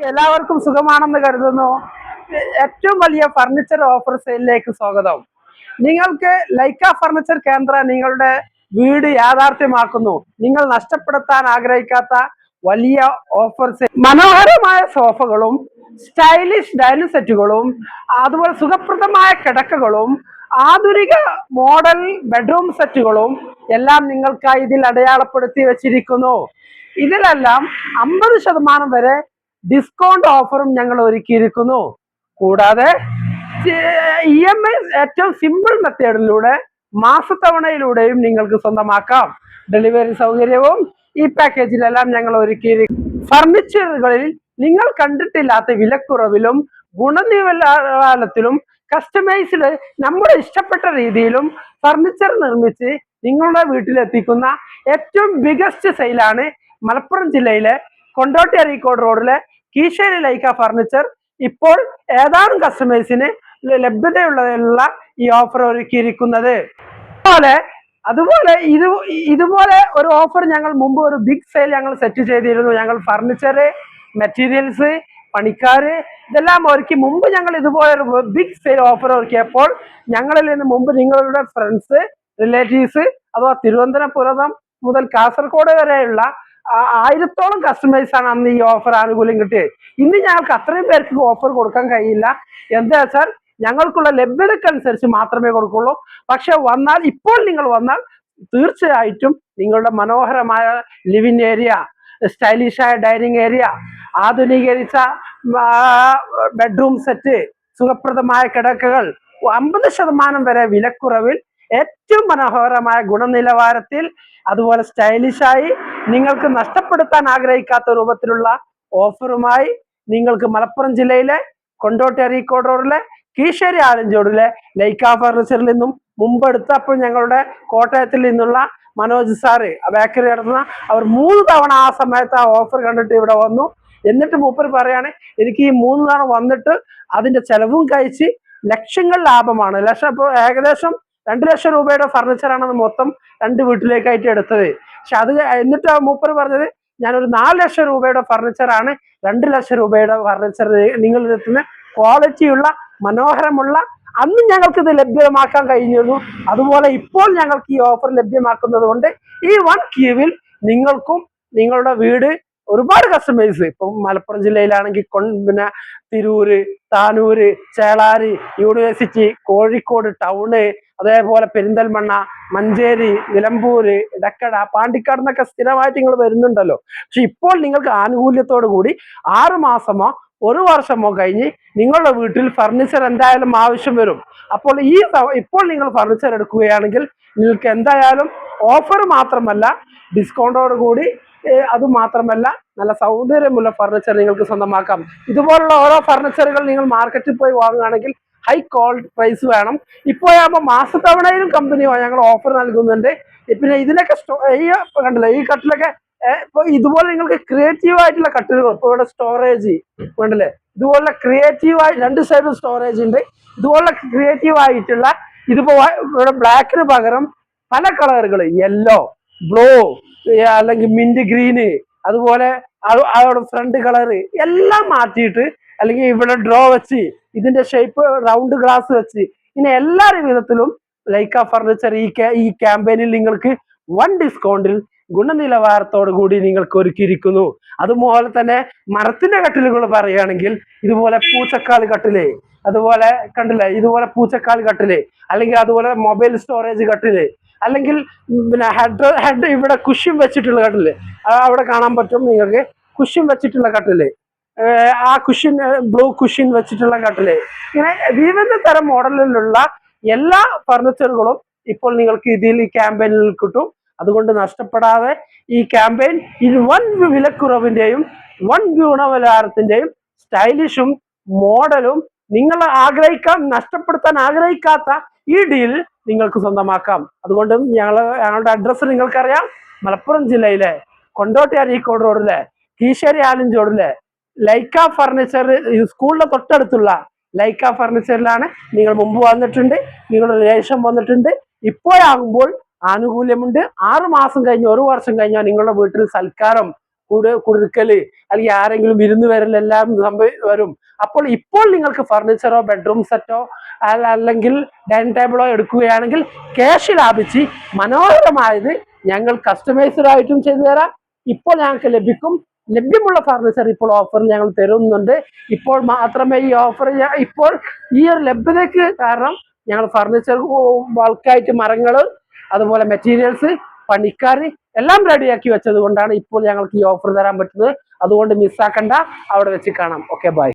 എല്ലാവർക്കും സുഖമാണെന്ന് കരുതുന്നു. ഏറ്റവും വലിയ ഫർണിച്ചർ ഓഫർ സെയിലിലേക്ക് സ്വാഗതം. നിങ്ങൾക്ക് ലൈക്ക ഫർണിച്ചർ കേന്ദ്ര നിങ്ങളുടെ വീട് യാഥാർത്ഥ്യമാക്കുന്നു. നിങ്ങൾ നഷ്ടപ്പെടുത്താൻ ആഗ്രഹിക്കാത്ത വലിയ ഓഫർ സെയിൽ, മനോഹരമായ സോഫകളും സ്റ്റൈലിഷ് ഡൈനിങ് സെറ്റുകളും അതുപോലെ സുഖപ്രദമായ കിടക്കകളും ആധുനിക മോഡൽ ബെഡ്റൂം സെറ്റുകളും എല്ലാം നിങ്ങൾക്കായി ഇതിൽ അടയാളപ്പെടുത്തി വെച്ചിരിക്കുന്നു. ഇതിലെല്ലാം 50% വരെ ഡിസ്കൗണ്ട് ഓഫറും ഞങ്ങൾ ഒരുക്കിയിരിക്കുന്നു. കൂടാതെ EMI ഏറ്റവും സിമ്പിൾ മെത്തേഡിലൂടെ മാസത്തവണയിലൂടെയും നിങ്ങൾക്ക് സ്വന്തമാക്കാം. ഡെലിവറി സൗകര്യവും ഈ പാക്കേജിലെല്ലാം ഞങ്ങൾ ഒരുക്കിയിരിക്കും. ഫർണിച്ചറുകളിൽ നിങ്ങൾ കണ്ടിട്ടില്ലാത്ത വിലക്കുറവിലും ഗുണനിലവാരത്തിലും കസ്റ്റമൈസ്ഡ് നമ്മുടെ ഇഷ്ടപ്പെട്ട രീതിയിലും ഫർണിച്ചർ നിർമ്മിച്ച് നിങ്ങളുടെ വീട്ടിലെത്തിക്കുന്ന ഏറ്റവും ബിഗസ്റ്റ് സെയിലാണ് മലപ്പുറം ജില്ലയിലെ കൊണ്ടോട്ടി അരീക്കോട് റോഡിലെ കീശേരി ലൈക്ക ഫർണിച്ചർ. ഇപ്പോൾ ഏതാനും കസ്റ്റമേഴ്സിന് ലഭ്യതയുള്ള ഈ ഓഫർ ഒരുക്കിയിരിക്കുന്നത്. അതുപോലെ ഇതുപോലെ ഒരു ഓഫർ ഞങ്ങൾ മുമ്പ് ഒരു ബിഗ് സെയിൽ ഞങ്ങൾ സെറ്റ് ചെയ്തിരുന്നു. ഞങ്ങൾ ഫർണിച്ചർ, മെറ്റീരിയൽസ്, പണിക്കാര് ഇതെല്ലാം ഒരുക്കി മുമ്പ് ഞങ്ങൾ ഇതുപോലെ ഒരു ബിഗ് സെയിൽ ഓഫർ ഒരുക്കിയപ്പോൾ ഞങ്ങളിൽ നിന്ന് മുമ്പ് നിങ്ങളുടെ ഫ്രണ്ട്സ്, റിലേറ്റീവ്സ് അഥവാ തിരുവനന്തപുരം മുതൽ കാസർഗോഡ് വരെയുള്ള 1000-ഓളം കസ്റ്റമേഴ്സ് ആണ് അന്ന് ഈ ഓഫർ ആനുകൂല്യം കിട്ടിയത്. ഇന്ന് ഞങ്ങൾക്ക് അത്രയും പേർക്ക് ഓഫർ കൊടുക്കാൻ കഴിയില്ല. എന്താ വെച്ചാൽ ഞങ്ങൾക്കുള്ള ലഭ്യതക്കനുസരിച്ച് മാത്രമേ കൊടുക്കുള്ളൂ. പക്ഷെ ഇപ്പോൾ നിങ്ങൾ വന്നാൽ തീർച്ചയായിട്ടും നിങ്ങളുടെ മനോഹരമായ ലിവിംഗ് ഏരിയ, സ്റ്റൈലിഷായ ഡൈനിങ് ഏരിയ, ആധുനീകരിച്ച ബെഡ്റൂം സെറ്റ്, സുഖപ്രദമായ കിടക്കകൾ 50% വരെ വിലക്കുറവിൽ ഏറ്റവും മനോഹരമായ ഗുണനിലവാരത്തിൽ അതുപോലെ സ്റ്റൈലിഷായി നിങ്ങൾക്ക് നഷ്ടപ്പെടുത്താൻ ആഗ്രഹിക്കാത്ത രൂപത്തിലുള്ള ഓഫറുമായി നിങ്ങൾക്ക് മലപ്പുറം ജില്ലയിലെ കൊണ്ടോട്ടി അരീക്കോട് റോഡിലെ കീശേരി ആലഞ്ചോടിലെ ലൈക്ക ഫർണിച്ചറിൽ നിന്നും മുമ്പെടുത്തപ്പോൾ ഞങ്ങളുടെ കോട്ടയത്തിൽ നിന്നുള്ള മനോജ് സാറ് ബേക്കറി നടത്തുന്ന അവർ 3 തവണ ആ സമയത്ത് ആ ഓഫർ കണ്ടിട്ട് ഇവിടെ വന്നു. എന്നിട്ട് മൂപ്പർ പറയാണ്, എനിക്ക് ഈ 3 തവണ വന്നിട്ട് അതിന്റെ ചെലവും കഴിച്ച് ലക്ഷങ്ങൾ ലാഭമാണ്. ഇപ്പോൾ ഏകദേശം 2 ലക്ഷം രൂപയുടെ ഫർണിച്ചറാണ് മൊത്തം 2 വീട്ടിലേക്കായിട്ട് എടുത്തത്. പക്ഷെ അത് എന്നിട്ട് മൂപ്പർ പറഞ്ഞത്, ഞാനൊരു 4 ലക്ഷം രൂപയുടെ ഫർണിച്ചറാണ് 2 ലക്ഷം രൂപയുടെ ഫർണിച്ചർ നിങ്ങളിൽ എത്തുന്ന ക്വാളിറ്റിയുള്ള മനോഹരമുള്ള അന്ന് ഞങ്ങൾക്ക് ഇത് ലഭ്യമാക്കാൻ കഴിഞ്ഞിരുന്നു. അതുപോലെ ഇപ്പോൾ ഞങ്ങൾക്ക് ഈ ഓഫർ ലഭ്യമാക്കുന്നത് കൊണ്ട് ഈ 1 ക്യൂവിൽ നിങ്ങൾക്കും നിങ്ങളുടെ വീട് ഒരുപാട് കസ്റ്റമേഴ്സ് ഇപ്പം മലപ്പുറം ജില്ലയിലാണെങ്കിൽ പിന്നെ തിരൂര്, താനൂര്, ചേളാരി, യൂണിവേഴ്സിറ്റി, കോഴിക്കോട് ടൗണ്, അതേപോലെ പെരിന്തൽമണ്ണ, മഞ്ചേരി, നിലമ്പൂര്, ഇടക്കട, പാണ്ടിക്കാട് എന്നൊക്കെ സ്ഥിരമായിട്ട് നിങ്ങൾ വരുന്നുണ്ടല്ലോ. പക്ഷെ ഇപ്പോൾ നിങ്ങൾക്ക് ആനുകൂല്യത്തോടു കൂടി 6 മാസമോ 1 വർഷമോ കഴിഞ്ഞ് നിങ്ങളുടെ വീട്ടിൽ ഫർണിച്ചർ എന്തായാലും ആവശ്യം വരും. അപ്പോൾ ഇപ്പോൾ നിങ്ങൾ ഫർണിച്ചർ എടുക്കുകയാണെങ്കിൽ നിങ്ങൾക്ക് എന്തായാലും ഓഫർ മാത്രമല്ല ഡിസ്കൗണ്ടോട് കൂടി അതുമാത്രമല്ല നല്ല സൗന്ദര്യമുള്ള ഫർണിച്ചർ നിങ്ങൾക്ക് സ്വന്തമാക്കാം. ഇതുപോലുള്ള ഓരോ ഫർണിച്ചറുകൾ നിങ്ങൾ മാർക്കറ്റിൽ പോയി വാങ്ങുകയാണെങ്കിൽ ഹൈ ക്വാളിറ്റി പ്രൈസ് വേണം. ഇപ്പോഴാകുമ്പോൾ മാസത്തവണയിലും കമ്പനി ഞങ്ങൾ ഓഫർ നൽകുന്നുണ്ട്. പിന്നെ ഇതിനൊക്കെ കണ്ടില്ല, ഈ കട്ടിലൊക്കെ ഇപ്പൊ ഇതുപോലെ നിങ്ങൾക്ക് ക്രിയേറ്റീവ് ആയിട്ടുള്ള കട്ടിലുകൾ ഇപ്പൊ ഇവിടെ സ്റ്റോറേജ് വേണ്ടല്ലേ, ഇതുപോലെ ക്രിയേറ്റീവായി 2 സൈഡും സ്റ്റോറേജ് ഉണ്ട്. ഇതുപോലെ ക്രിയേറ്റീവ് ആയിട്ടുള്ള ഇതിപ്പോ ഇവിടെ ബ്ലാക്കിന് പകരം പല കളറുകൾ, യെല്ലോ, ബ്ലൂ, അല്ലെങ്കിൽ മിന്റ് ഗ്രീന്, അതുപോലെ അവിടെ ഫ്രണ്ട് കളറ് എല്ലാം മാറ്റിയിട്ട് അല്ലെങ്കിൽ ഇവിടെ ഡ്രോ വെച്ച് ഇതിന്റെ ഷേപ്പ് റൗണ്ട് ഗ്ലാസ് വെച്ച് ഇങ്ങനെ എല്ലാ വിധത്തിലും ലൈക്ക ഫർണിച്ചർ ഈ ക്യാമ്പയിനിൽ നിങ്ങൾക്ക് 1 ഡിസ്കൗണ്ടിൽ ഗുണനിലവാരത്തോടു കൂടി നിങ്ങൾക്ക് ഒരുക്കിയിരിക്കുന്നു. അതുപോലെ തന്നെ മരത്തിന്റെ കട്ടിലുകൾ പറയുകയാണെങ്കിൽ ഇതുപോലെ പൂച്ചക്കാൽ കട്ടില്, അതുപോലെ കണ്ടില്ലേ ഇതുപോലെ പൂച്ചക്കാൽ കട്ടില്, അല്ലെങ്കിൽ അതുപോലെ മൊബൈൽ സ്റ്റോറേജ് കട്ടില്, അല്ലെങ്കിൽ പിന്നെ ഹെഡ് ഇവിടെ കുഷ്യൻ വെച്ചിട്ടുള്ള കട്ടില് അവിടെ കാണാൻ പറ്റും നിങ്ങൾക്ക്. കുഷ്യൻ വെച്ചിട്ടുള്ള കട്ടില്, ആ കുഷ്യൻ ബ്ലൂ കുഷ്യൻ വെച്ചിട്ടുള്ള കട്ടില്, ഇങ്ങനെ വിവിധ തരം മോഡലിലുള്ള എല്ലാ ഫർണിച്ചറുകളും ഇപ്പോൾ നിങ്ങൾക്ക് ഇതിൽ ഈ ക്യാമ്പയിനിൽ കിട്ടും. അതുകൊണ്ട് നഷ്ടപ്പെടാതെ ഈ ക്യാമ്പയിൻ 1 വിലക്കുറവിന്റെയും 1 ഗുണനിലവാരത്തിന്റെയും സ്റ്റൈലിഷും മോഡലും നിങ്ങൾ നഷ്ടപ്പെടുത്താൻ ആഗ്രഹിക്കാത്ത ഈ ഡീൽ നിങ്ങൾക്ക് സ്വന്തമാക്കാം. അതുകൊണ്ട് ഞങ്ങളുടെ അഡ്രസ്സ് നിങ്ങൾക്കറിയാം. മലപ്പുറം ജില്ലയിലെ കൊണ്ടോട്ടി അരീക്കോട് റോഡിലെ കീശേരി ആലഞ്ചോടിലെ ലൈക്ക ഫർണിച്ചർ സ്കൂളിന്റെ തൊട്ടടുത്തുള്ള ലൈക്ക ഫർണിച്ചറിലാണ് നിങ്ങൾ മുമ്പ് വന്നിട്ടുണ്ട്, നിങ്ങളുടെ റിലേഷൻ വന്നിട്ടുണ്ട്. ഇപ്പോഴാകുമ്പോൾ ആനുകൂല്യമുണ്ട്. 6 മാസം കഴിഞ്ഞ് 1 വർഷം കഴിഞ്ഞാൽ നിങ്ങളുടെ വീട്ടിൽ സൽക്കാരം, കുടിർക്കല് അല്ലെങ്കിൽ ആരെങ്കിലും വിരുന്ന് വരലെല്ലാം വരും. അപ്പോൾ ഇപ്പോൾ നിങ്ങൾക്ക് ഫർണിച്ചറോ ബെഡ്റൂം സെറ്റോ അല്ലെങ്കിൽ ഡൈനിങ് ടേബിളോ എടുക്കുകയാണെങ്കിൽ ക്യാഷ് ലാഭിച്ച് മനോഹരമായത് ഞങ്ങൾ കസ്റ്റമൈസ്ഡായിട്ടും ചെയ്തു തരാം. ഇപ്പോൾ ഞങ്ങൾക്ക് ലഭ്യമുള്ള ഫർണിച്ചർ ഇപ്പോൾ ഓഫറിൽ ഞങ്ങൾ തരുന്നുണ്ട്. ഇപ്പോൾ മാത്രമേ ഈ ഓഫർ ഇപ്പോൾ ഈ ഒരു ലഭ്യതയ്ക്ക് കാരണം ഞങ്ങൾ ഫർണിച്ചർ ബൾക്കായിട്ട് മരങ്ങൾ അതുപോലെ മെറ്റീരിയൽസ് പണിക്കാർ എല്ലാം റെഡിയാക്കി വെച്ചത് കൊണ്ടാണ് ഇപ്പോൾ ഞങ്ങൾക്ക് ഈ ഓഫർ തരാൻ പറ്റുന്നത്. അതുകൊണ്ട് മിസ്സാക്കണ്ട, അവിടെ വെച്ച് കാണാം. Okay, by.